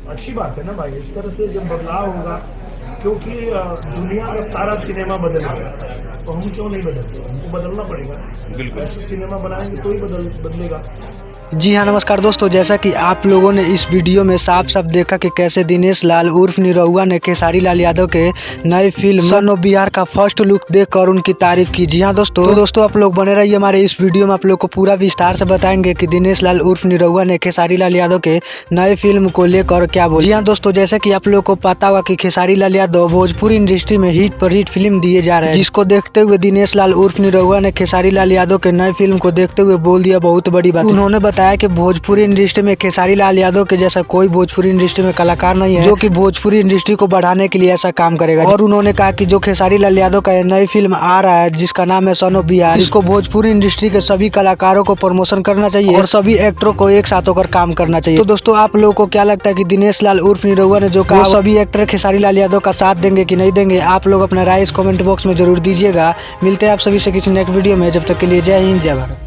अच्छी बात है ना भाई, इस तरह से जब बदलाव होगा, क्योंकि दुनिया का सारा सिनेमा बदल गया, तो हम क्यों नहीं बदलते, हमको बदलना पड़ेगा। बिल्कुल। ऐसे सिनेमा बनाएंगे तो ही बदलेगा। जी हाँ, नमस्कार दोस्तों। जैसा कि आप लोगों ने इस वीडियो में साफ साफ देखा कि कैसे दिनेश लाल उर्फ निरहुआ ने खेसारी लाल यादव के नए फिल्म सन ऑफ बिहार का फर्स्ट लुक देखकर उनकी तारीफ की। जी हाँ दोस्तों आप लोग बने रहिए हमारे इस वीडियो में। आप लोग को पूरा विस्तार से बताएंगे कि दिनेश लाल उर्फ निरहुआ ने खेसारी लाल यादव के नए फिल्म को लेकर क्या बोला। जी हाँ दोस्तों, जैसे कि आप लोग को पता हुआ कि खेसारी लाल यादव भोजपुरी इंडस्ट्री में हिट पर हिट फिल्म दिए जा रहे हैं, जिसको देखते हुए दिनेश लाल उर्फ निरहुआ ने खेसारी लाल यादव के नए फिल्म को देखते हुए बोल दिया बहुत बड़ी बात। उन्होंने बताया कि भोजपुरी इंडस्ट्री में खेसारी लाल यादव के जैसा कोई भोजपुरी इंडस्ट्री में कलाकार नहीं है जो कि भोजपुरी इंडस्ट्री को बढ़ाने के लिए ऐसा काम करेगा। और उन्होंने कहा कि जो खेसारी लाल यादव का नई फिल्म आ रहा है जिसका नाम है सन ऑफ बिहार, इसको भोजपुरी इंडस्ट्री के सभी कलाकारों को प्रमोशन करना चाहिए और सभी एक्टरों को एक साथ होकर काम करना चाहिए। तो दोस्तों आप लोगों को क्या लगता है कि दिनेश लाल उर्फ निरहुआ ने जो कहा सभी एक्टर खेसारी लाल यादव का साथ देंगे कि नहीं देंगे? आप लोग अपना राय इस कमेंट बॉक्स में जरूर दीजिएगा। मिलते हैं आप सभी से किसी नेक्स्ट वीडियो में, जब तक के लिए जय हिंद जय भारत।